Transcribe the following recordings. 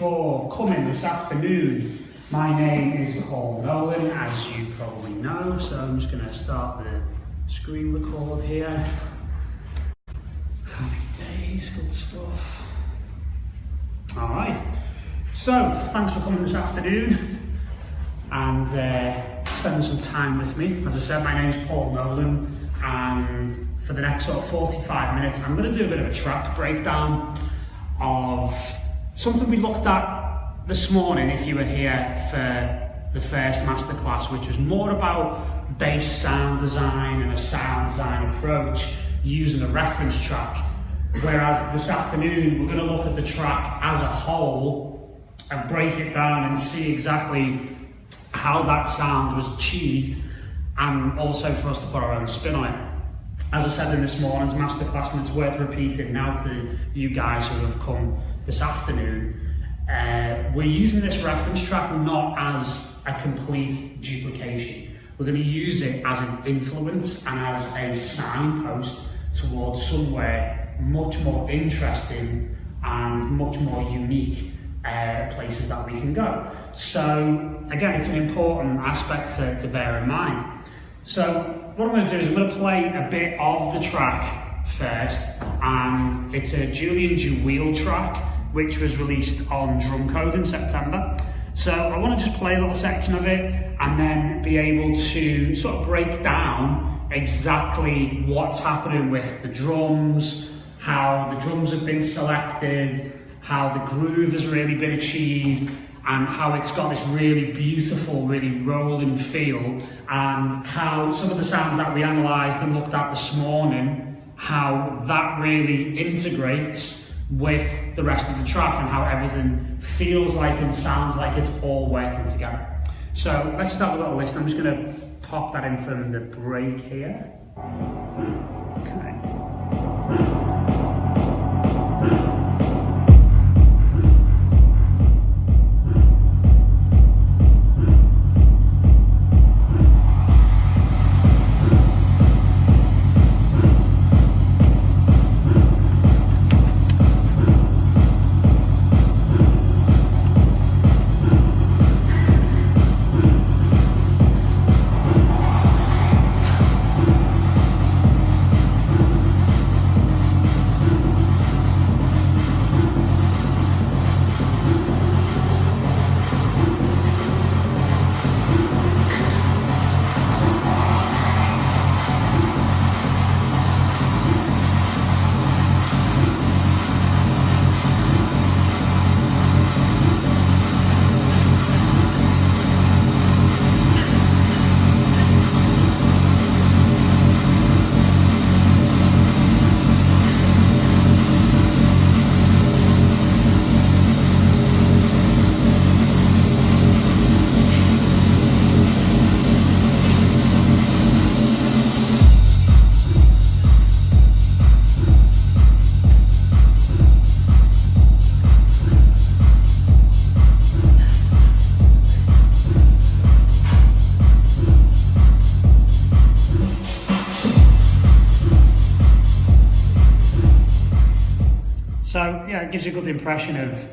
for coming this afternoon. My name is Paul Nolan, as you probably know, so I'm just going to start the screen record here. Happy days, good stuff. Alright, so thanks for coming this afternoon and spending some time with me. As I said, my name is Paul Nolan, and for the next sort of 45 minutes I'm going to do a bit of a track breakdown of something we looked at this morning if you were here for the first masterclass, which was more about bass sound design and a sound design approach using a reference track. Whereas this afternoon we're going to look at the track as a whole and break it down and see exactly how that sound was achieved, and also for us to put our own spin on it. As I said in this morning's masterclass, and it's worth repeating now to you guys who have come this afternoon, we're using this reference track not as a complete duplication. We're going to use it as an influence and as a signpost towards somewhere much more interesting and much more unique places that we can go. So again, it's an important aspect to bear in mind. So what I'm going to do is I'm going to play a bit of the track first, and it's a Julian Jeweil track which was released on Drumcode in September. So I want to just play a little section of it and then be able to sort of break down exactly what's happening with the drums, how the drums have been selected, how the groove has really been achieved, and how it's got this really beautiful, really rolling feel, and how some of the sounds that we analysed and looked at this morning, how that really integrates with the rest of the track and how everything feels like and sounds like it's all working together. So let's just have a little listen. I'm just going to pop that in from the break here. Okay. So yeah, it gives you a good impression of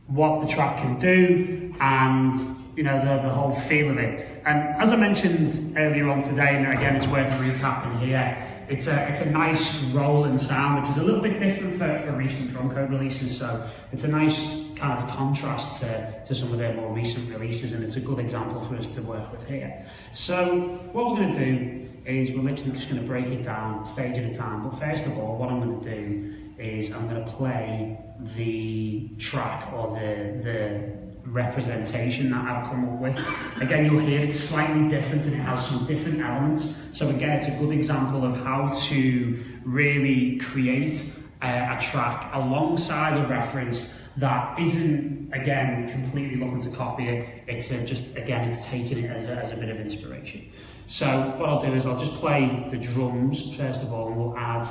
what the track can do and, you know, the whole feel of it. And as I mentioned earlier on today, and again it's worth recapping here, it's a nice rolling sound, which is a little bit different for recent Drumcode releases. So it's a nice kind of contrast to some of their more recent releases, and it's a good example for us to work with here. So what we're going to do is we're literally just going to break it down stage at a time. But first of all, what I'm going to do is I'm going to play the track or the representation that I've come up with. Again, you'll hear it's slightly different and it has some different elements. So again, it's a good example of how to really create a track alongside a reference that isn't, again, completely looking to copy it. It's it's taking it as a bit of inspiration. So what I'll do is I'll just play the drums first of all, and we'll add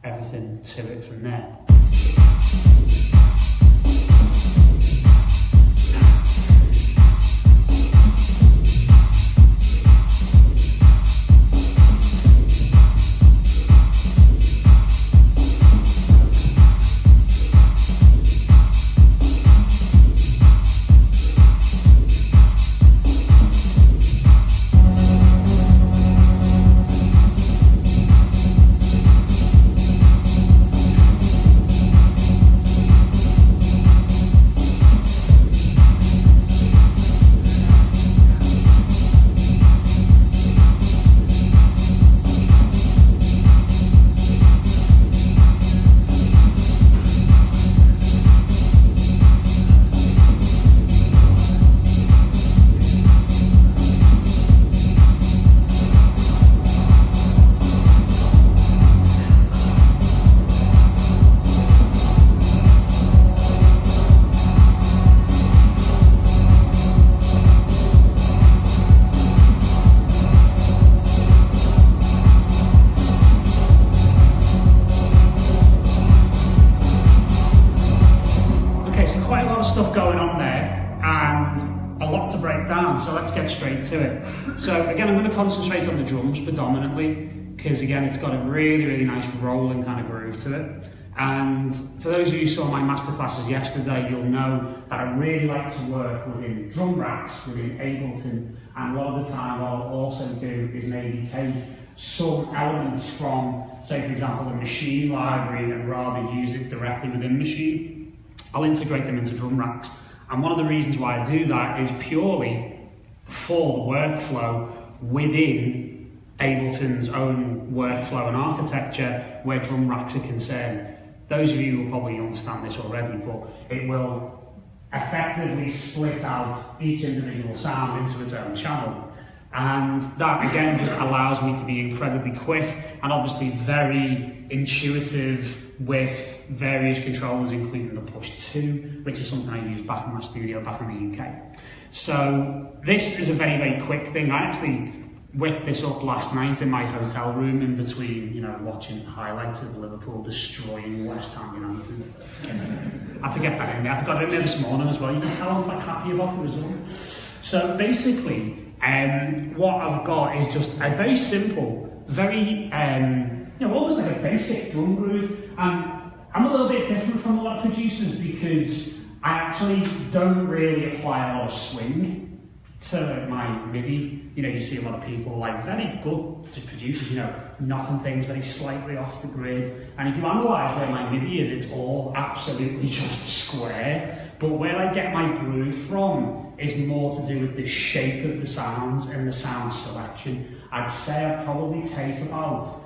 everything to it from there. going on there and a lot to break down, so let's get straight to it. So again, I'm going to concentrate on the drums predominantly, because again, it's got a really, really nice rolling kind of groove to it. And for those of you who saw my masterclasses yesterday, you'll know that I really like to work within drum racks, within Ableton, and a lot of the time what I'll also do is maybe take some elements from, say for example, the Machine library and rather use it directly within Machine. I'll integrate them into drum racks. And one of the reasons why I do that is purely for the workflow within Ableton's own workflow and architecture where drum racks are concerned. Those of you will probably understand this already, but it will effectively split out each individual sound into its own channel. And that again just allows me to be incredibly quick and obviously very intuitive with various controllers, including the push 2, which is something I use back in my studio back in the UK. So this is a very, very quick thing. I actually whipped this up last night in my hotel room in between, you know, watching highlights of Liverpool destroying West Ham United. I had to get that in there. I got it in there this morning as well. You can tell I'm quite happy about the result. So basically, what I've got is just a very simple, very, you know, almost like a basic drum groove. And I'm a little bit different from a lot of producers because I actually don't really apply a lot of swing to my MIDI. You know, you see a lot of people like very good producers, you know, knocking things very slightly off the grid. And if you analyse where my MIDI is, it's all absolutely just square. But where I get my groove from is more to do with the shape of the sounds and the sound selection. I'd say I probably take about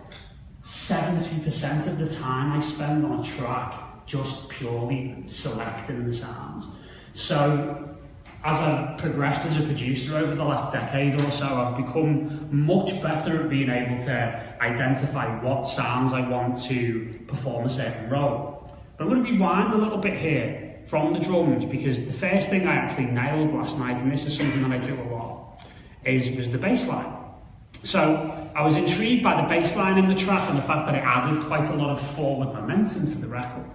70% of the time I spend on a track just purely selecting the sounds. So as I've progressed as a producer over the last decade or so, I've become much better at being able to identify what sounds I want to perform a certain role. But I'm going to rewind a little bit here from the drums, because the first thing I actually nailed last night, and this is something that I do a lot, was the bass line. So I was intrigued by the bass line in the track and the fact that it added quite a lot of forward momentum to the record.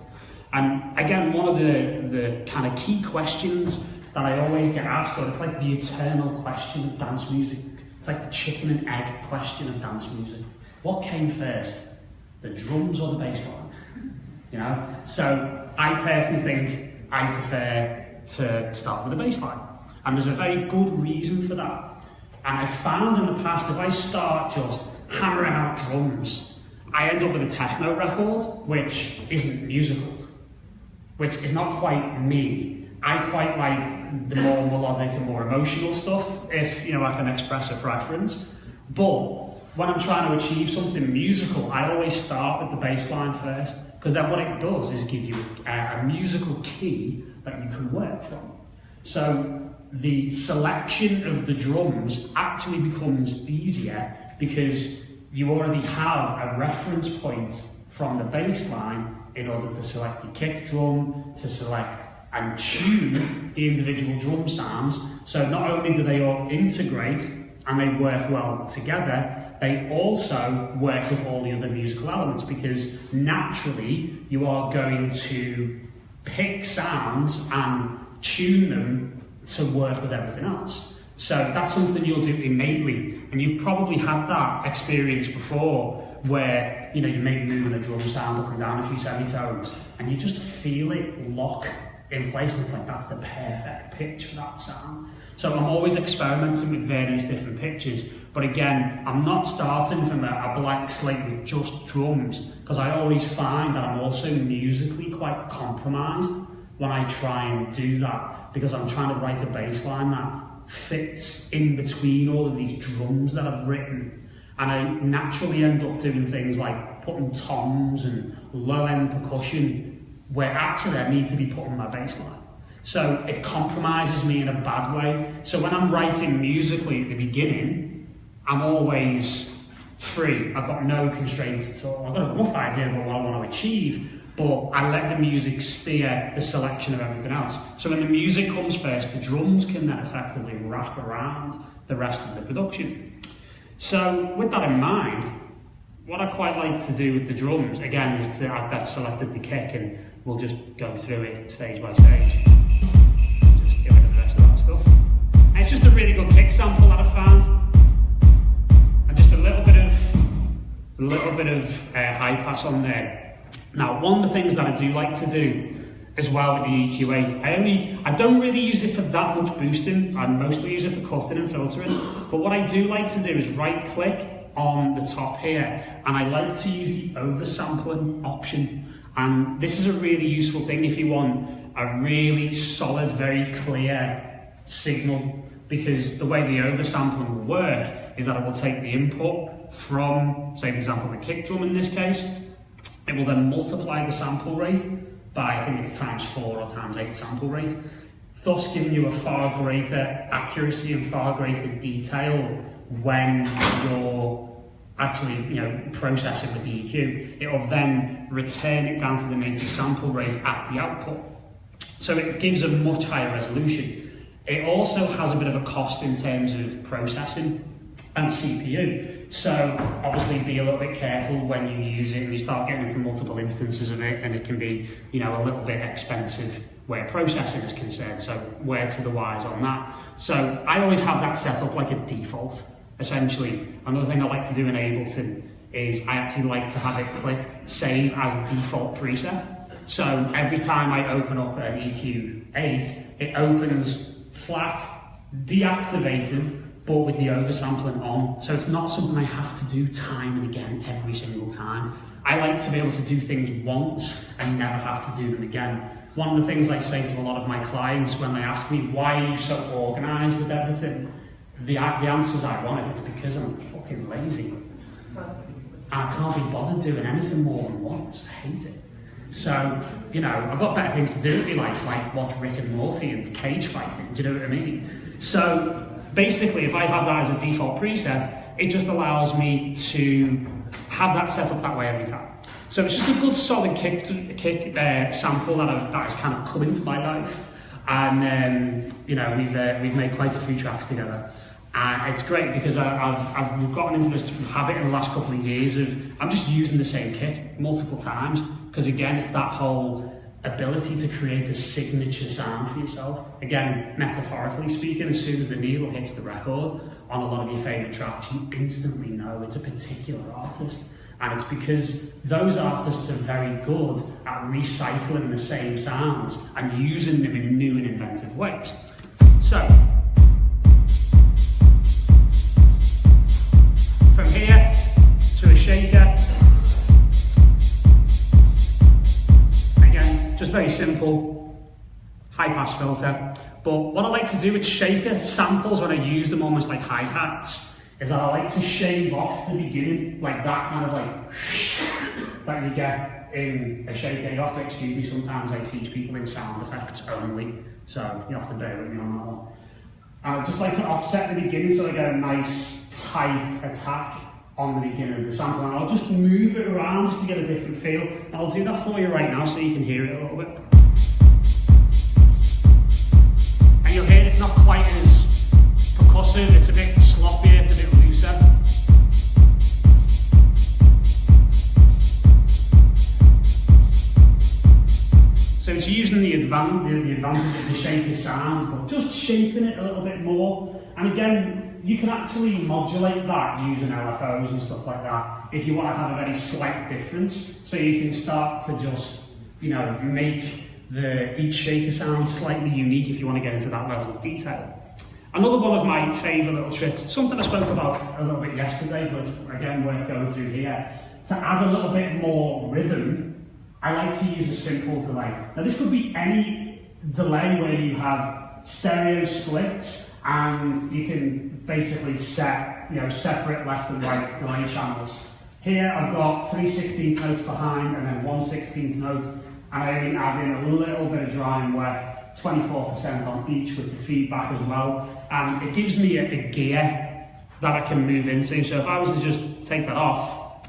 And again, one of the kind of key questions that I always get asked, or it's like the eternal question of dance music. It's like the chicken and egg question of dance music. What came first, the drums or the bass line? You know? So I personally think I prefer to start with the bass line. And there's a very good reason for that. And I've found in the past, if I start just hammering out drums, I end up with a techno record, which isn't musical, which is not quite me. I quite like the more melodic and more emotional stuff, if you know I can express a preference. But when I'm trying to achieve something musical, I always start with the bass line first, because then what it does is give you a musical key that you can work from. So the selection of the drums actually becomes easier because you already have a reference point from the bass line in order to select your kick drum, to select and tune the individual drum sounds. So not only do they all integrate and they work well together, they also work with all the other musical elements, because naturally you are going to pick sounds and tune them to work with everything else. So that's something you'll do innately, and you've probably had that experience before where you know you may be moving a drum sound up and down a few semitones and you just feel it lock in place, and it's like that's the perfect pitch for that sound. So I'm always experimenting with various different pitches, but again, I'm not starting from a blank slate with just drums, because I always find that I'm also musically quite compromised when I try and do that, because I'm trying to write a bass line that fits in between all of these drums that I've written, and I naturally end up doing things like putting toms and low-end percussion where actually I need to be putting my bass line. So it compromises me in a bad way. So when I'm writing musically at the beginning, I'm always free. I've got no constraints at all. I've got a rough idea of what I want to achieve, but I let the music steer the selection of everything else. So when the music comes first, the drums can then effectively wrap around the rest of the production. So with that in mind, what I quite like to do with the drums, again, is to I've selected the kick, and we'll just go through it stage by stage. class on there. Now, one of the things that I do like to do as well with the EQ8, I don't really use it for that much boosting. I mostly use it for cutting and filtering. But what I do like to do is right click on the top here, and I like to use the oversampling option. And this is a really useful thing if you want a really solid, very clear signal, because the way the oversampling will work is that it will take the input from, say for example, the kick drum in this case. It will then multiply the sample rate by, I think it's ×4 or ×8 sample rate, thus giving you a far greater accuracy and far greater detail when you're actually, processing with the EQ. It will then return it down to the native sample rate at the output. So it gives a much higher resolution. It also has a bit of a cost in terms of processing and CPU. So obviously be a little bit careful when you use it and you start getting into multiple instances of it, and it can be, a little bit expensive where processing is concerned. So wear to the wise on that. So I always have that set up like a default. Essentially, another thing I like to do in Ableton is I actually like to have it clicked save as a default preset. So every time I open up an EQ8, it opens flat, deactivated, but with the oversampling on. So it's not something I have to do time and again every single time. I like to be able to do things once and never have to do them again. One of the things I say to a lot of my clients when they ask me, why are you so organised with everything? The answers I want, it's because I'm fucking lazy. And I can't be bothered doing anything more than once. I hate it. So, I've got better things to do in my life, like watch Rick and Morty and cage fighting, do you know what I mean? So, basically, if I have that as a default preset, it just allows me to have that set up that way every time. So it's just a good solid kick sample that has kind of come into my life. And, we've made quite a few tracks together. And it's great because I've gotten into this habit in the last couple of years of I'm just using the same kick multiple times, because again, it's that whole ability to create a signature sound for yourself. Again, metaphorically speaking, as soon as the needle hits the record on a lot of your favourite tracks, you instantly know it's a particular artist. And it's because those artists are very good at recycling the same sounds and using them in new and inventive ways. So, from here to a shaker, again, just very simple, high pass filter. But what I like to do with shaker samples when I use them almost like hi-hats is that I like to shave off the beginning, like that kind of that you get in a shaker. You have to excuse me, sometimes I teach people in sound effects only, so you have to bear with me on that one. I just like to offset the beginning so I get a nice tight attack on the beginning of the sample, and I'll just move it around just to get a different feel. And I'll do that for you right now so you can hear it a little bit. And you'll hear it's not quite as percussive, it's a bit sloppier, it's a bit looser. So it's using the advantage of the shaker sound, but just shaping it a little bit more. And again, you can actually modulate that using LFOs and stuff like that if you want to have a very slight difference. So you can start to just, make each shaker sound slightly unique if you want to get into that level of detail. Another one of my favourite little tricks, something I spoke about a little bit yesterday, but again worth going through here, to add a little bit more rhythm, I like to use a simple delay. Now this could be any delay where you have stereo splits and you can basically set separate left and right delay channels. Here I've got 3/16 notes behind and then 1/16 note, and I only add in a little bit of dry and wet, 24% on each with the feedback as well. And it gives me a gear that I can move into. So if I was to just take that off,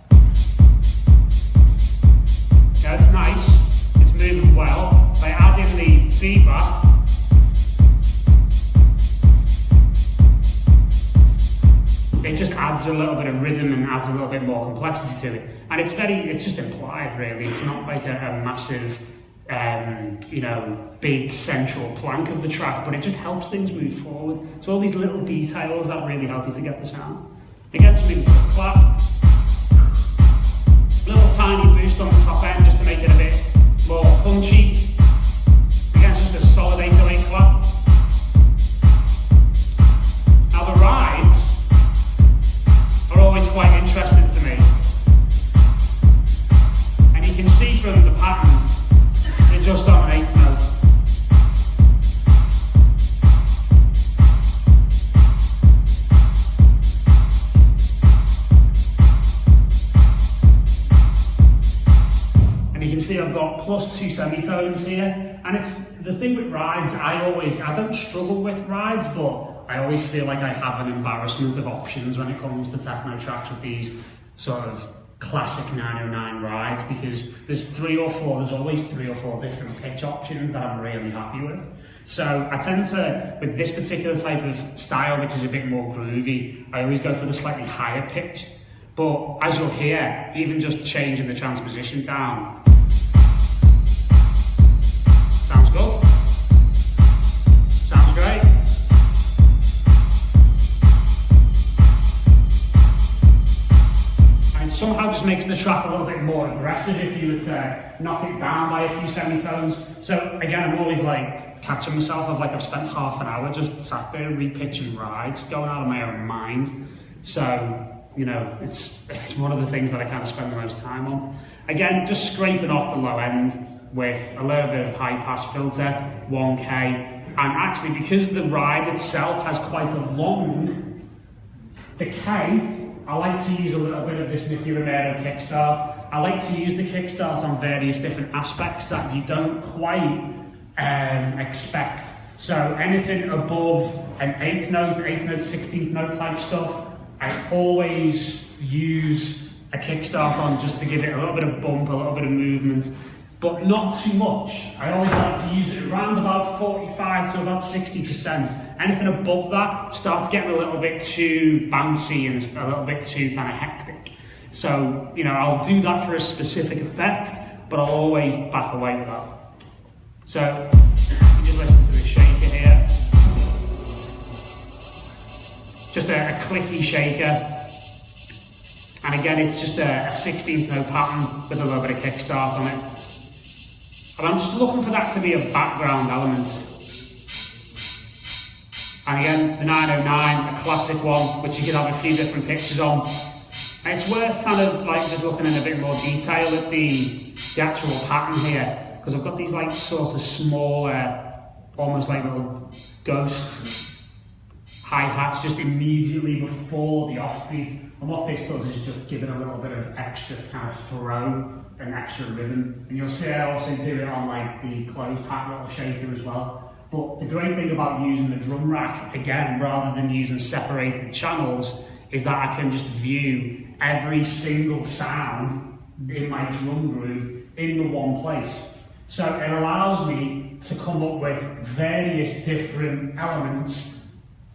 yeah, it's nice, it's moving well. If I add in the feedback, it just adds a little bit of rhythm and adds a little bit more complexity to it. And it's just implied really. It's not like a massive, big central plank of the track, but it just helps things move forward. So all these little details that really help you to get the sound. Again, just moving to the clap. Little tiny boost on the top end just to make it a bit more punchy. Again, it's just a solid 808 clap. Now the rides are always quite interesting for me. And you can see from the pattern, they're just on an 8th note. I've got plus 2 semitones here, and it's the thing with rides. I don't struggle with rides, but I always feel like I have an embarrassment of options when it comes to techno tracks with these sort of classic 909 rides, because there's always 3 or 4 different pitch options that I'm really happy with. So I tend to, with this particular type of style, which is a bit more groovy, I always go for the slightly higher pitched. But as you'll hear, even just changing the transposition down, sounds good. Sounds great. And it somehow just makes the track a little bit more aggressive if you were to knock it down by a few semitones. So again, I'm always like catching myself. I've spent half an hour just sat there repitching rides, going out of my own mind. So, you know, it's one of the things that I kind of spend the most time on. Again, just scraping off the low end with a little bit of high pass filter, 1K, and actually because the ride itself has quite a long decay, I like to use a little bit of this Nicky Romero kickstart. I like to use the kickstart on various different aspects that you don't quite expect. So anything above an 8th note, 16th note type stuff, I always use a kickstart on just to give it a little bit of bump, a little bit of movement, but not too much. I always like to use it around about 45 to about 60%. Anything above that starts getting a little bit too bouncy and a little bit too kind of hectic. So, you know, I'll do that for a specific effect, but I'll always back away with that. So, you just listen to the shaker here. Just a clicky shaker. And again, it's just a 16th note pattern with a little bit of kickstart on it. And I'm just looking for that to be a background element. And again, the 909, a classic one, which you can have a few different pictures on. And it's worth kind of like just looking in a bit more detail at the actual pattern here, because I've got these like sort of smaller, almost like little ghost hi-hats just immediately before the offbeat. And what this does is just give it a little bit of extra kind of throw, an extra rhythm. And you'll see I also do it on like the closed hat little shaker as well. But the great thing about using the drum rack, again, rather than using separated channels, is that I can just view every single sound in my drum groove in the one place. So it allows me to come up with various different elements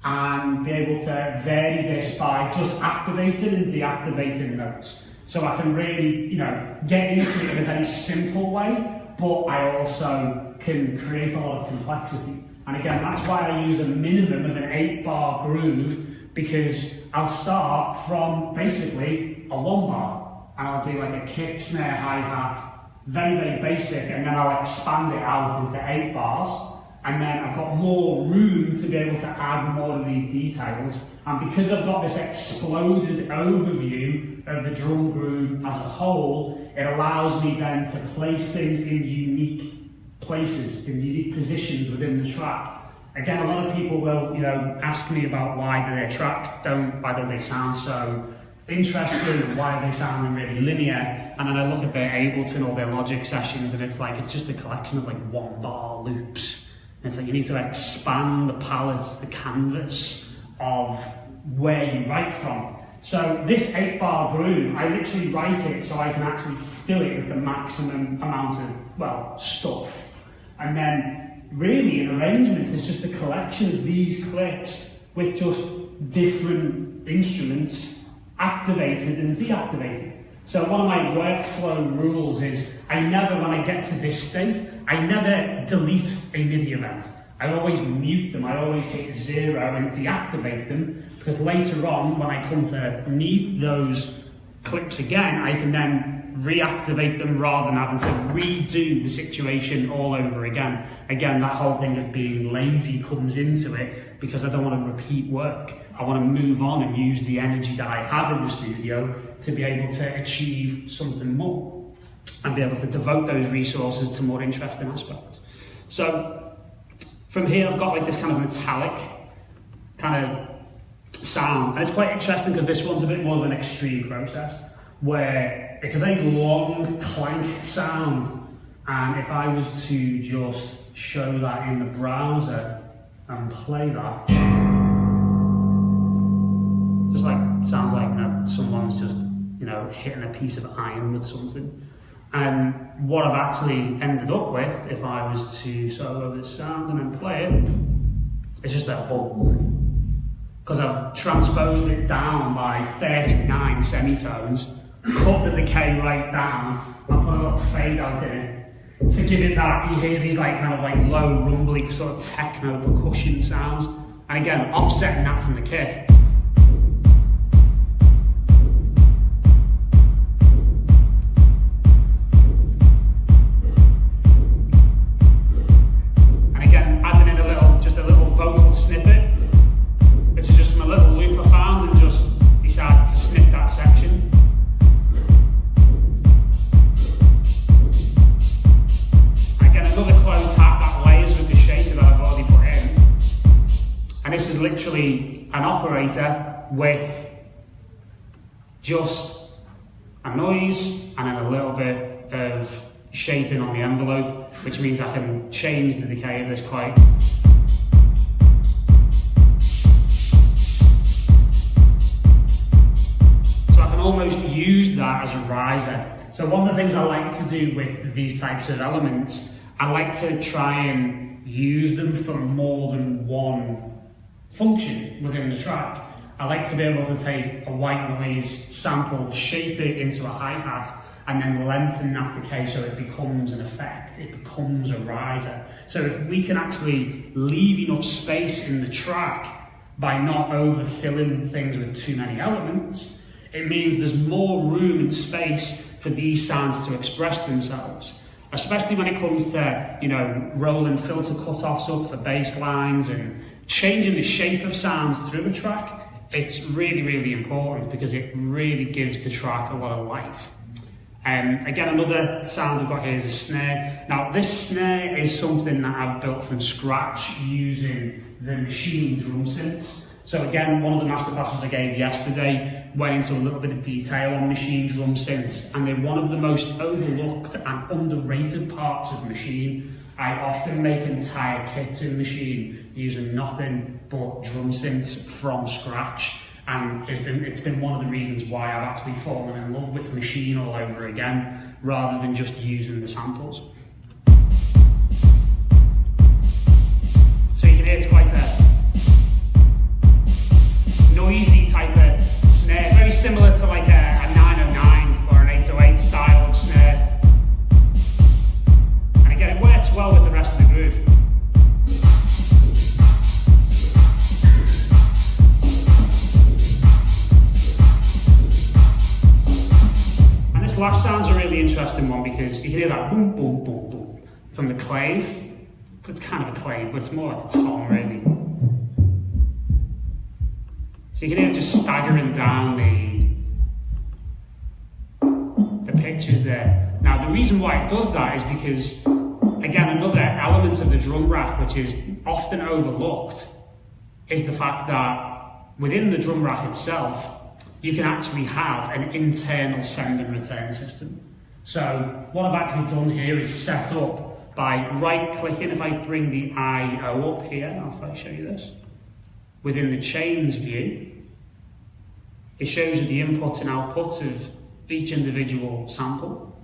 and be able to vary this by just activating and deactivating notes. So I can really, you know, get into it in a very simple way, but I also can create a lot of complexity. And again, that's why I use a minimum of an 8-bar groove, because I'll start from basically a 1-bar, and I'll do like a kick, snare, hi-hat, very, very basic, and then I'll expand it out into 8 bars. And then I've got more room to be able to add more of these details. And because I've got this exploded overview of the drum groove as a whole, it allows me then to place things in unique places, in unique positions within the track. Again, a lot of people will, you know, ask me about why do their tracks why don't they sound so interesting, and why are they sounding really linear? And then I look at their Ableton or their Logic sessions, and it's like, it's just a collection of like 1-bar loops. It's like you need to expand the palette, the canvas of where you write from. So this 8-bar groove, I literally write it so I can actually fill it with the maximum amount of, well, stuff. And then really an arrangement is just a collection of these clips with just different instruments activated and deactivated. So one of my workflow rules is when I get to this state, I never delete a MIDI event. I always mute them, I always hit 0 and deactivate them, because later on, when I come to need those clips again, I can then reactivate them rather than having to redo the situation all over again. Again, that whole thing of being lazy comes into it because I don't want to repeat work. I want to move on and use the energy that I have in the studio to be able to achieve something more and be able to devote those resources to more interesting aspects. So from here, I've got like this kind of metallic kind of sound, and it's quite interesting because this one's a bit more of an extreme process where it's a very long clank sound, and if I was to just show that in the browser and play that, just like sounds like, you know, someone's just, you know, hitting a piece of iron with something. And what I've actually ended up with, if I was to solo this sound and then play it, it's just a boom. Because I've transposed it down by 39 semitones, cut the decay right down, and put a little fade out in it. To give it that, you hear these like kind of like low, rumbly, sort of techno percussion sounds. And again, offsetting that from the kick. Snippet, which is just from a little loop I found and just decided to snip that section. Again, another closed hat that layers with the shaker that I've already put in. And this is literally an operator with just a noise and then a little bit of shaping on the envelope, which means I can change the decay of this quite. Almost use that as a riser. So one of the things I like to do with these types of elements, I like to try and use them for more than one function within the track. I like to be able to take a white noise sample, shape it into a hi-hat, and then lengthen that decay so it becomes an effect, it becomes a riser. So if we can actually leave enough space in the track by not overfilling things with too many elements, it means there's more room and space for these sounds to express themselves, especially when it comes to, you know, rolling filter cutoffs up for bass lines and changing the shape of sounds through a track. It's really, really important because it really gives the track a lot of life. Again, another sound I've got here is a snare. Now, this snare is something that I've built from scratch using the machine drum synths. So again, one of the masterclasses I gave yesterday went into a little bit of detail on machine drum synths, and they're one of the most overlooked and underrated parts of Machine. I often make entire kits in Machine using nothing but drum synths from scratch, and it's been one of the reasons why I've actually fallen in love with Machine all over again, rather than just using the samples. So you can hear it's quite a noisy type of snare, very similar to like a 909 or an 808 style of snare. And again, it works well with the rest of the groove. And this last sound's a really interesting one because you can hear that boom, boom, boom, boom from the clave. It's kind of a clave, but it's more like a tom, really. So you can hear it just staggering down the pitches there. Now the reason why it does that is because, again, another element of the drum rack which is often overlooked is the fact that within the drum rack itself, you can actually have an internal send and return system. So what I've actually done here is set up by right-clicking. If I bring the I/O up here, if I show you this, within the chains view, it shows you the inputs and outputs of each individual sample.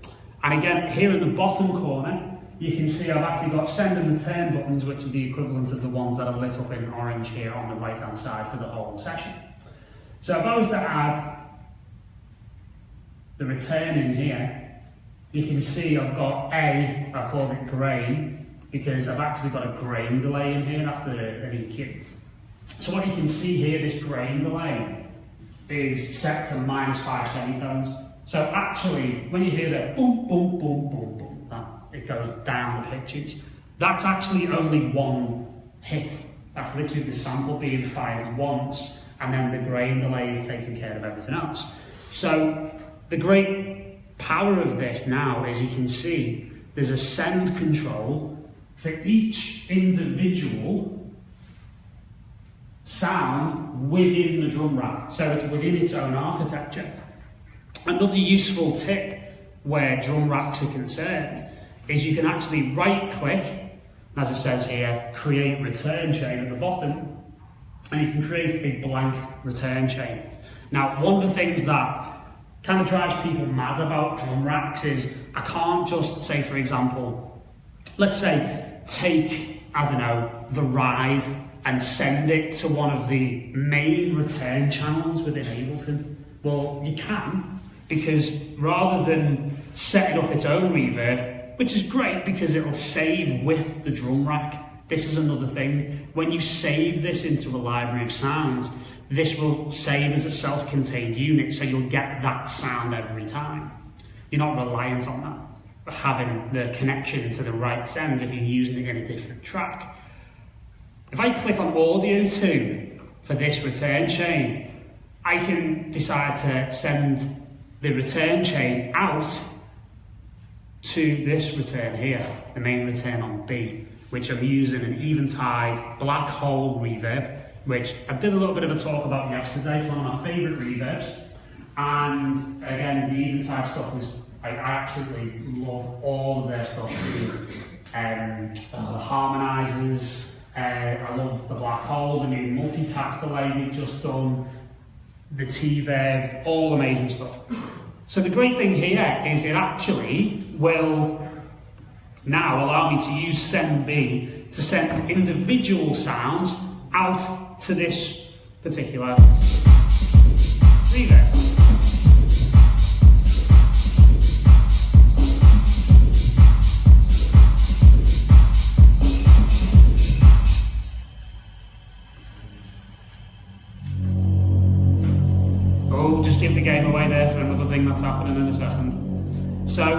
And again, here in the bottom corner, you can see I've actually got send and return buttons, which are the equivalent of the ones that are lit up in orange here on the right-hand side for the whole session. So if I was to add the return in here, you can see I've got I called it grain, because I've actually got a grain delay in here after an EQ. So what you can see here, this grain delay is set to -5 semitones. So actually, when you hear that boom, boom, boom, boom, boom, that it goes down the pitches, that's actually only one hit. That's literally the sample being fired once, and then the grain delay is taking care of everything else. So the great power of this now is you can see there's a send control for each individual sound within the drum rack, so it's within its own architecture. Another useful tip where drum racks are concerned is you can actually right click, as it says here, create return chain at the bottom, and you can create a blank return chain. Now, one of the things that kind of drives people mad about drum racks is I can't just say, for example, let's say take, I don't know, the ride and send it to one of the main return channels within Ableton. Well, you can, because rather than setting up its own reverb, which is great because it'll save with the drum rack. This is another thing. When you save this into a library of sounds, this will save as a self-contained unit, so you'll get that sound every time. You're not reliant on that, having the connection to the right sends if you're using it in a different track. If I click on Audio 2 for this return chain, I can decide to send the return chain out to this return here, the main return on B, which I'm using an Eventide black hole reverb, which I did a little bit of a talk about yesterday. It's one of my favourite reverbs. And again, the Eventide stuff is, I absolutely love all of their stuff. The harmonizers, I love the black hole, the new multi-tap delay we've just done, the T-verb, all amazing stuff. So the great thing here is it actually will now allow me to use send B to send individual sounds out to this particular reverb. Just give the game away there for another thing that's happening in a second. So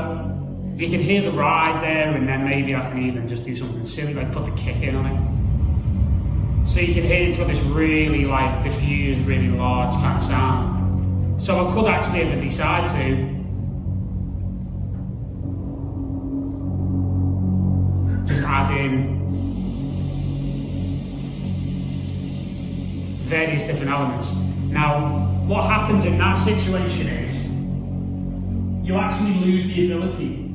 you can hear the ride there, and then maybe I can even just do something silly like put the kick in on it. So you can hear it's got this really like diffused, really large kind of sound. So I could actually ever decide to just add in various different elements. Now, what happens in that situation is you actually lose the ability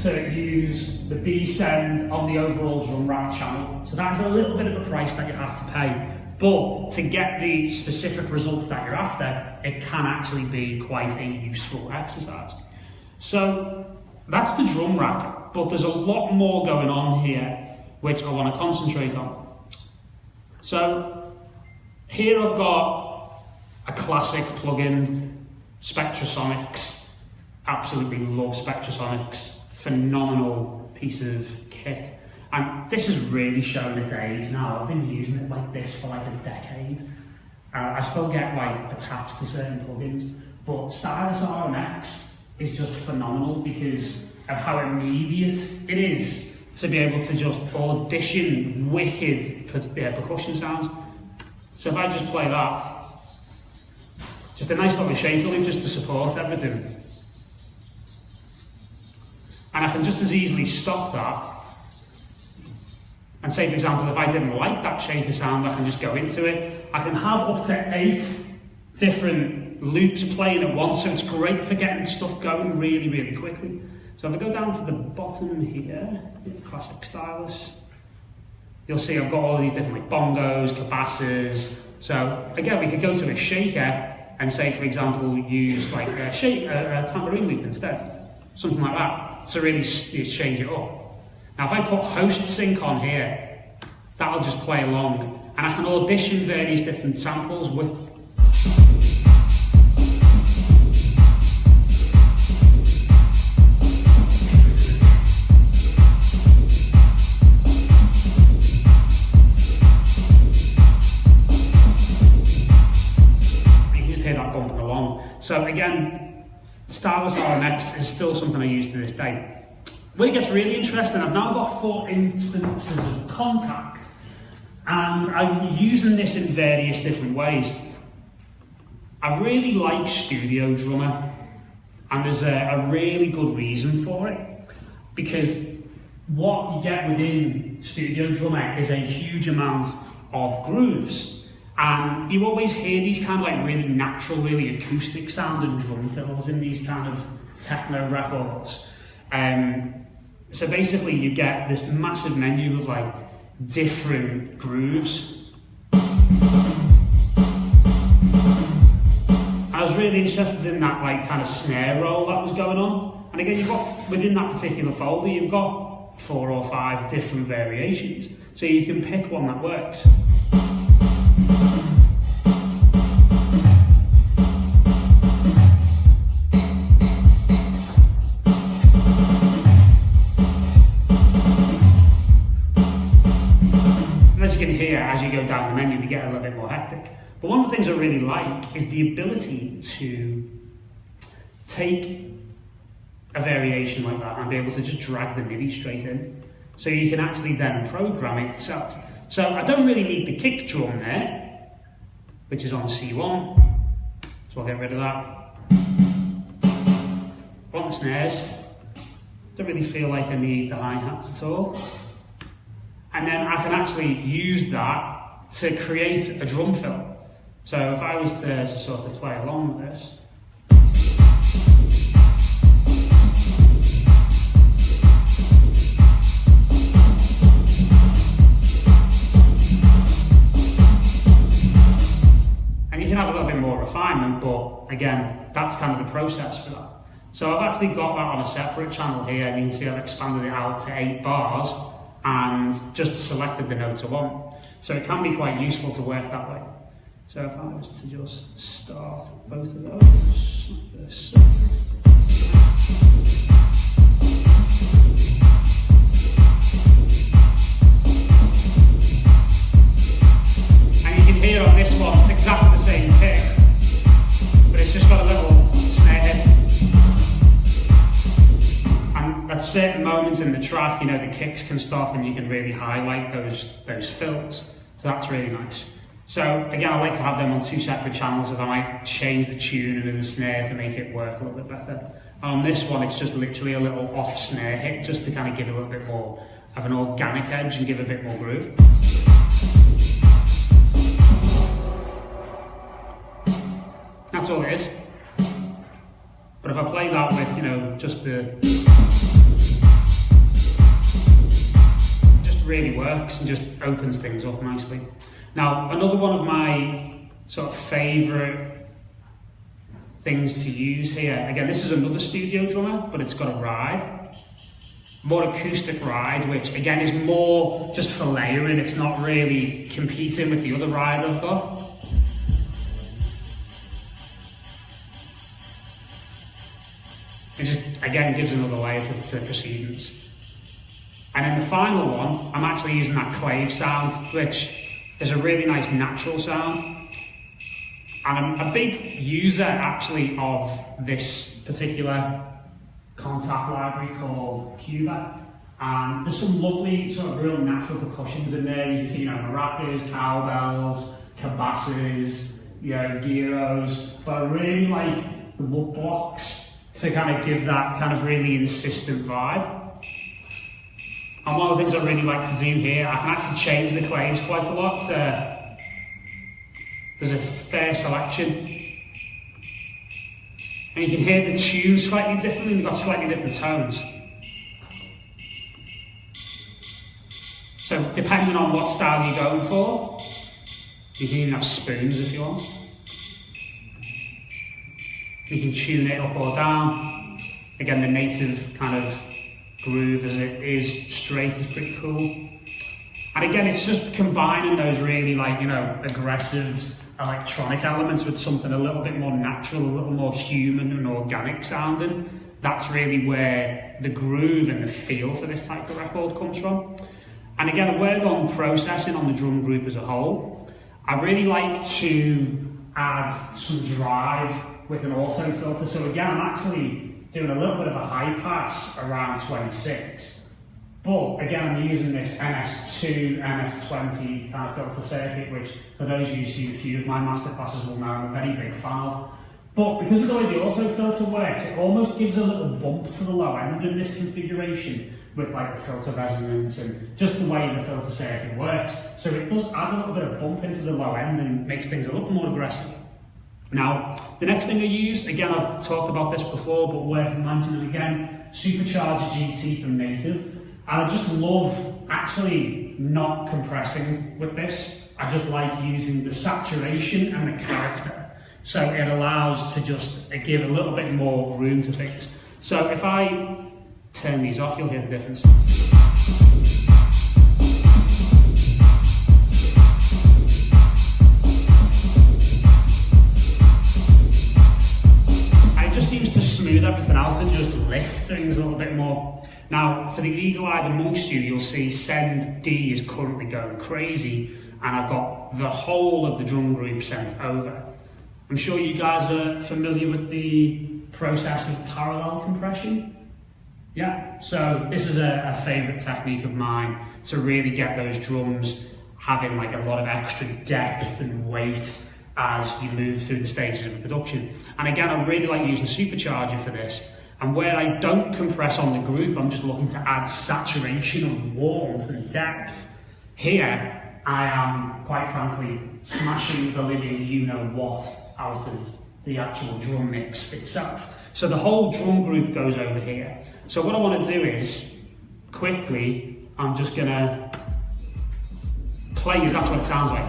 to use the B send on the overall drum rack channel. So that's a little bit of a price that you have to pay. But to get the specific results that you're after, it can actually be quite a useful exercise. So that's the drum rack, but there's a lot more going on here which I want to concentrate on. So here I've got a classic plugin, Spectrasonics. Absolutely love Spectrasonics. Phenomenal piece of kit. And this has really shown its age now. I've been using it like this for like a decade. I still get like attached to certain plugins, but Stylus RMX is just phenomenal because of how immediate it is to be able to just audition wicked percussion sounds. So if I just play that, just a nice little shaker loop just to support everything. And I can just as easily stop that and say, for example, if I didn't like that shaker sound, I can just go into it. I can have up to 8 different loops playing at once, so it's great for getting stuff going really, really quickly. So if I go down to the bottom here, classic Stylus, you'll see I've got all of these different like bongos, cabasses. So again, we could go to a shaker and say, for example, use like a tambourine loop instead, something like that, to really change it up. Now, if I put host sync on here, that'll just play along, and I can audition various different samples with. So again, Stylus RMX is still something I use to this day. When it gets really interesting, I've now got 4 instances of Contact, and I'm using this in various different ways. I really like Studio Drummer, and there's a really good reason for it, because what you get within Studio Drummer is a huge amount of grooves, and you always hear these kind of like really natural, really acoustic sounding drum fills in these kind of techno records. So basically you get this massive menu of like different grooves. I was really interested in that like kind of snare roll that was going on. And again, you've got, within that particular folder, you've got 4 or 5 different variations. So you can pick one that works. And as you can hear, as you go down the menu, they get a little bit more hectic. But one of the things I really like is the ability to take a variation like that and be able to just drag the MIDI straight in. So you can actually then program it yourself. So I don't really need the kick drum there, which is on C1. So I'll get rid of that. I want the snares. Don't really feel like I need the hi-hats at all. And then I can actually use that to create a drum fill. So if I was to sort of play along with this, and you can have a little bit more refinement, but again, that's kind of the process for that. So I've actually got that on a separate channel here, and you can see I've expanded it out to 8 bars and just selected the note I want. So it can be quite useful to work that way. So if I was to just start both of those, like this. And you can hear on this one, it's exactly the same pick, but it's just got a little snare hit. And at certain moments in the track, you know, the kicks can stop and you can really highlight those fills. So that's really nice. So again, I like to have them on 2 separate channels, as I might change the tune and the snare to make it work a little bit better. And on this one, it's just literally a little off snare hit, just to kind of give a little bit more of an organic edge and give a bit more groove. That's all it is. But if I play that with, you know, just really works and just opens things up nicely. Now, another one of my sort of favourite things to use here, again, this is another Studio Drummer, but it's got a ride, more acoustic ride, which again is more just for layering. It's not really competing with the other ride I've got. It just, again, gives another layer to proceedings. And then the final one, I'm actually using that clave sound, which is a really nice natural sound. And I'm a big user actually of this particular Contact library called Cuba. And there's some lovely sort of real natural percussions in there. You can see, you know, maracas, cowbells, cabasses, you know, gyros. But I really like the wood blocks to kind of give that kind of really insistent vibe. And one of the things I really like to do here, I can actually change the claves quite a lot. There's a fair selection. And you can hear the tune slightly differently, we've got slightly different tones. So depending on what style you're going for, you can even have spoons if you want. You can tune it up or down. Again, the native kind of groove as it is straight is pretty cool. And again, it's just combining those really, like, you know, aggressive electronic elements with something a little bit more natural, a little more human and organic sounding. That's really where the groove and the feel for this type of record comes from. And again, a word on processing on the drum group as a whole. I really like to add some drive with an auto filter. So again, I'm actually doing a little bit of a high pass around 26. But again, I'm using this MS2, MS20 kind of filter circuit, which for those of you who see a few of my masterclasses will know I'm a very big fan of. But because of the way the auto filter works, it almost gives a little bump to the low end in this configuration with like the filter resonance and just the way the filter circuit works. So it does add a little bit of bump into the low end and makes things a little more aggressive. Now, the next thing I use, again, I've talked about this before, but worth mentioning again, Supercharger GT from Native. And I just love actually not compressing with this. I just like using the saturation and the character. So it allows to just give a little bit more room to things. So if I turn these off, you'll hear the difference. It just seems to smooth everything out and just lift things a little bit more. Now, for the eagle-eyed amongst you, you'll see Send D is currently going crazy, and I've got the whole of the drum group sent over. I'm sure you guys are familiar with the process of parallel compression. Yeah, so this is a favourite technique of mine to really get those drums having like a lot of extra depth and weight as you move through the stages of production. And again, I really like using Supercharger for this. And where I don't compress on the group, I'm just looking to add saturation and warmth and depth. Here, I am, quite frankly, smashing the living you-know-what out of the actual drum mix itself. So the whole drum group goes over here. So what I want to do is, quickly, I'm just going to play you, that's what it sounds like.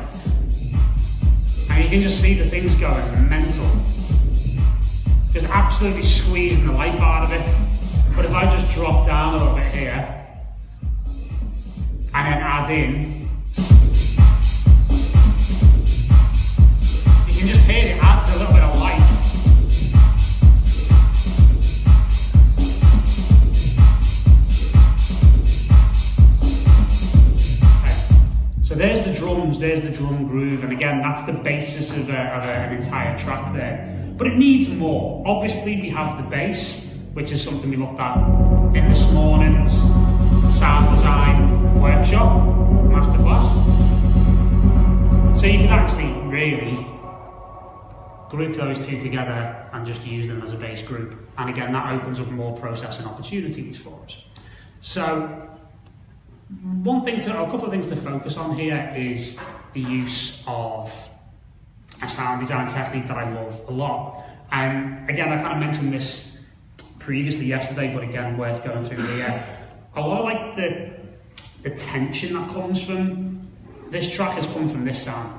And you can just see the things going mental. Just absolutely squeezing the life out of it. But if I just drop down a little bit here, and then add in, you can just hear it adds a little bit of life. Okay. So there's the drums, there's the drum groove, and again, that's the basis of an entire track there. But it needs more. Obviously, we have the bass, which is something we looked at in this morning's sound design workshop, masterclass. So you can actually really group those two together and just use them as a bass group. And again, that opens up more processing opportunities for us. So a couple of things to focus on here is the use of a sound design technique that I love a lot. And again, I kind of mentioned this previously yesterday, but again, worth going through here. A lot of like the tension that comes from this track has come from this sound.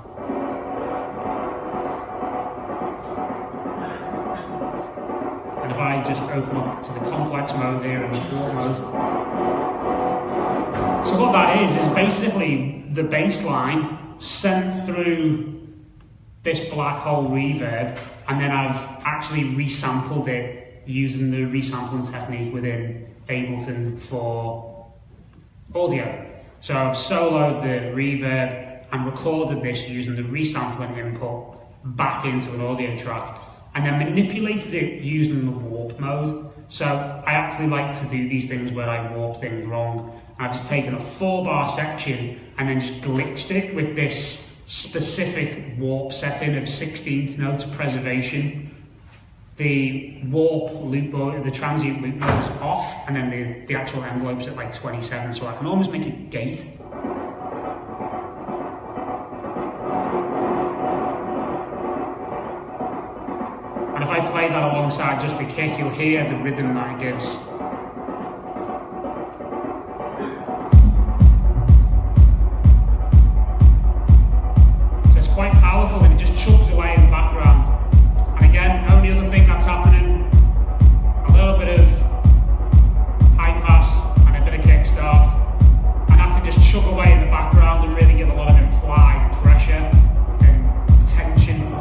And if I just open up to the complex mode here and the warp mode. So what that is basically the bass line sent through this black hole reverb, and then I've actually resampled it using the resampling technique within Ableton for audio. So I've soloed the reverb and recorded this using the resampling input back into an audio track, and then manipulated it using the warp mode. So I actually like to do these things where I warp things wrong. I've just taken a 4-bar section and then just glitched it with this specific warp setting of 16th note preservation. The warp loop, the transient loop mode is off, and then the actual envelope's at like 27, so I can almost make it gate. And if I play that alongside just the kick, you'll hear the rhythm that it gives. Quite powerful, and it just chugs away in the background. And again, only other thing that's happening, a little bit of high pass and a bit of kickstart, and I can just chug away in the background and really give a lot of implied pressure and tension. And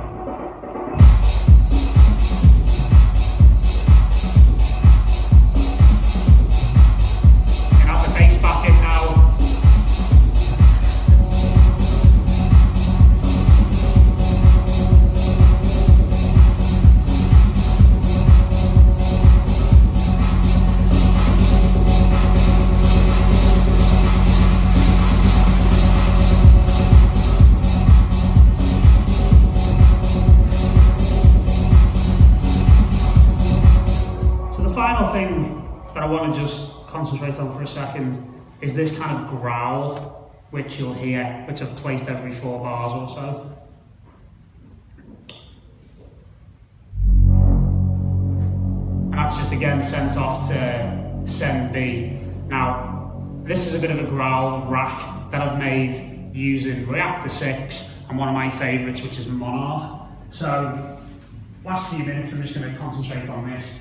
have the bass back in now. want to just concentrate on for a second is this kind of growl, which you'll hear, which I've placed every 4 bars or so. And that's just again sent off to send B. Now, this is a bit of a growl rack that I've made using Reactor 6 and one of my favourites, which is Monarch. So, last few minutes I'm just going to concentrate on this.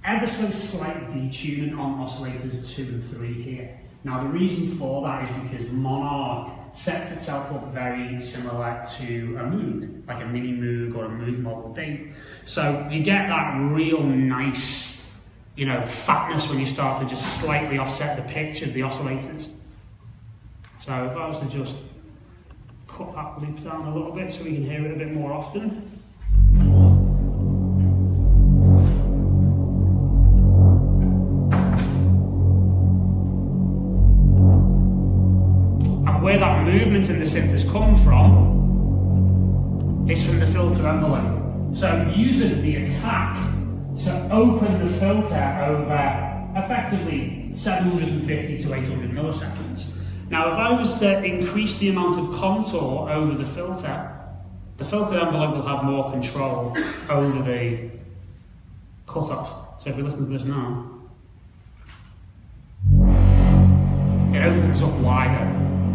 Ever so slight detuning on oscillators 2 and 3 here. Now the reason for that is because Monarch sets itself up very similar to a Moog, like a mini Moog or a Moog Model D. So you get that real nice, you know, fatness when you start to just slightly offset the pitch of the oscillators. So if I was to just cut that loop down a little bit so we can hear it a bit more often. Where that movement in the synth has come from is from the filter envelope. So using the attack to open the filter over effectively 750 to 800 milliseconds. Now if I was to increase the amount of contour over the filter envelope will have more control over the cutoff. So if we listen to this now, it opens up wider.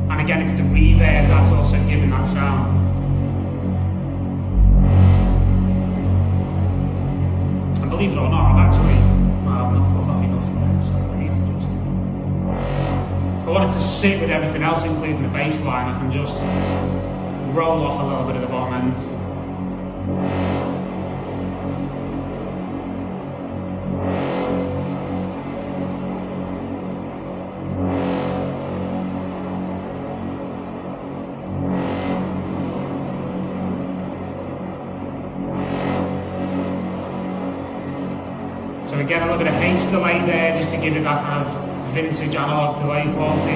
And again, it's the reverb that's also giving that sound. And believe it or not, I've not cut off enough for it, so I need to just... If I wanted to sit with everything else, including the bass line, I can just roll off a little bit of the bottom end. So again, a little bit of H delay there, just to give it that kind of vintage analog delay quality.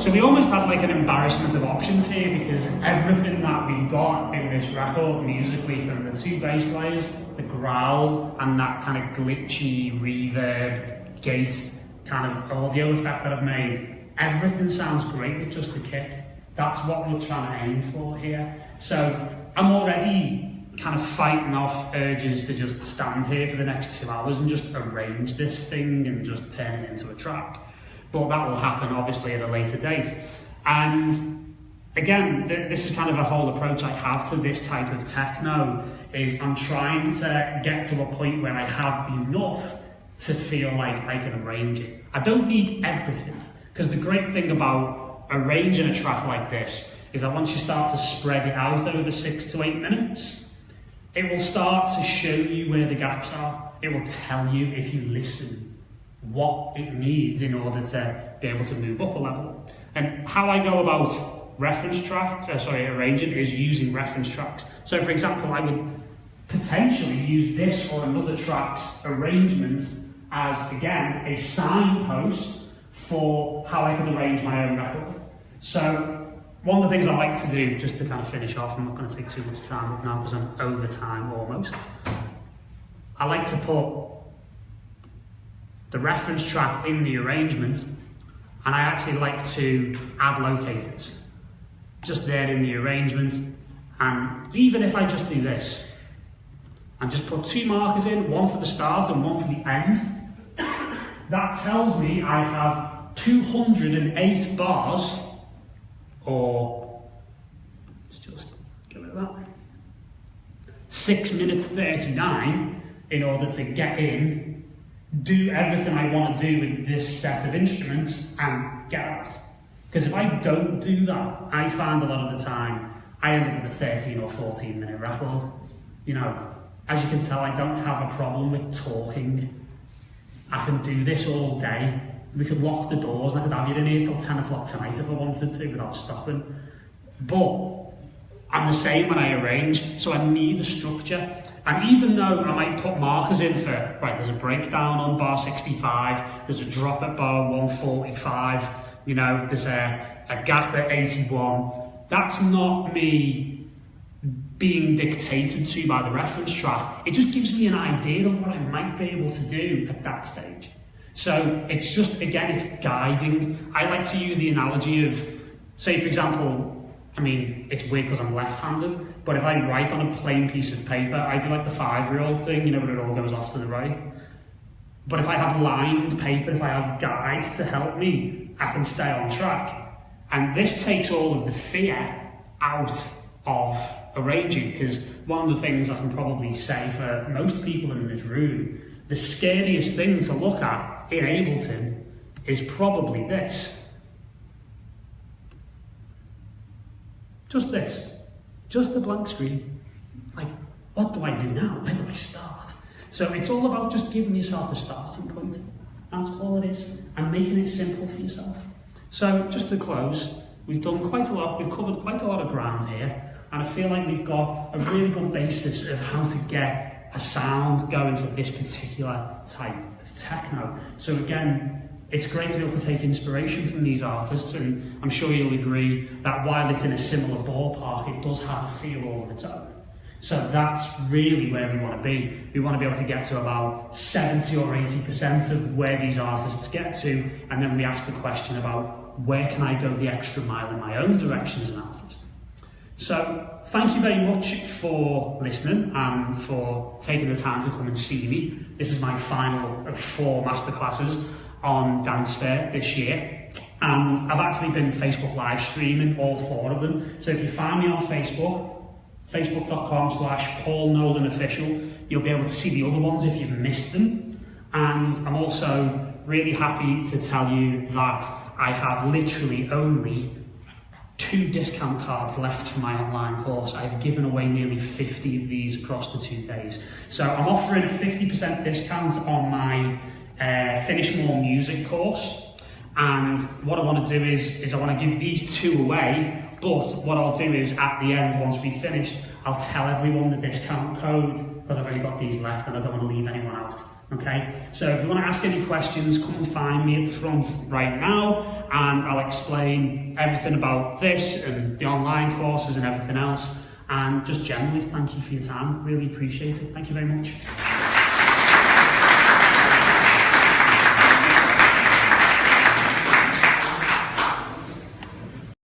So we almost have like an embarrassment of options here, because everything that we've got in this record musically, from the 2 bass layers, the growl, and that kind of glitchy reverb gate kind of audio effect that I've made, everything sounds great with just the kick. That's what we're trying to aim for here. So I'm already kind of fighting off urges to just stand here for the next 2 hours and just arrange this thing and just turn it into a track. But that will happen obviously at a later date. And again, this is kind of a whole approach I have to this type of techno, is I'm trying to get to a point where I have enough to feel like I can arrange it. I don't need everything. Because the great thing about arranging a track like this is that once you start to spread it out over 6 to 8 minutes, it will start to show you where the gaps are. It will tell you, if you listen, what it needs in order to be able to move up a level. And how I go about arranging is using reference tracks. So for example, I would potentially use this or another track's arrangement as, again, a signpost for how I could arrange my own record. So one of the things I like to do, just to kind of finish off, I'm not going to take too much time up now because I'm over time almost, I like to put the reference track in the arrangement, and I actually like to add locators just there in the arrangement. And even if I just do this and just put 2 markers in, one for the start and one for the end, that tells me I have 208 bars, or let's just get rid of that, 6 minutes 39 in order to get in, do everything I want to do with this set of instruments and get out. Because if I don't do that, I find a lot of the time I end up with a 13 or 14 minute record. You know, as you can tell, I don't have a problem with talking. I can do this all day. We could lock the doors and I could have you in here till 10 o'clock tonight if I wanted to without stopping. But I'm the same when I arrange, so I need a structure. And even though I might put markers in for, right, there's a breakdown on bar 65, there's a drop at bar 145, you know, there's a gap at 81, that's not me being dictated to by the reference track. It just gives me an idea of what I might be able to do at that stage. So it's just, again, it's guiding. I like to use the analogy of, say for example, I mean, it's weird because I'm left-handed, but if I write on a plain piece of paper, I do like the 5-year-old thing, you know, where it all goes off to the right. But if I have lined paper, if I have guides to help me, I can stay on track. And this takes all of the fear out of arranging, because one of the things I can probably say for most people in this room, the scariest thing to look at in Ableton is probably this. Just this. Just a blank screen. Like, what do I do now? Where do I start? So it's all about just giving yourself a starting point. That's all it is. And making it simple for yourself. So just to close, we've done quite a lot, we've covered quite a lot of ground here, and I feel like we've got a really good basis of how to get a sound going for this particular type of techno. So again, it's great to be able to take inspiration from these artists, and I'm sure you'll agree that while it's in a similar ballpark, it does have a feel all of its own. So that's really where we want to be. We want to be able to get to about 70 or 80% of where these artists get to, and then we ask the question about where can I go the extra mile in my own direction as an artist. So thank you very much for listening and for taking the time to come and see me. This is my final of 4 masterclasses on DanceFair this year, and I've actually been Facebook live streaming all 4 of them. So if you find me on Facebook, facebook.com/Paul Nolan Official, you'll be able to see the other ones if you've missed them. And I'm also really happy to tell you that I have literally only 2 discount cards left for my online course. I've given away nearly 50 of these across the 2 days. So I'm offering a 50% discount on my Finish More Music course. And what I want to do is I want to give these 2 away, but what I'll do is at the end, once we've finished, I'll tell everyone the discount code, because I've only got these left and I don't want to leave anyone out. Okay, so if you want to ask any questions, come and find me at the front right now, and I'll explain everything about this and the online courses and everything else. And just generally, thank you for your time. Really appreciate it. Thank you very much.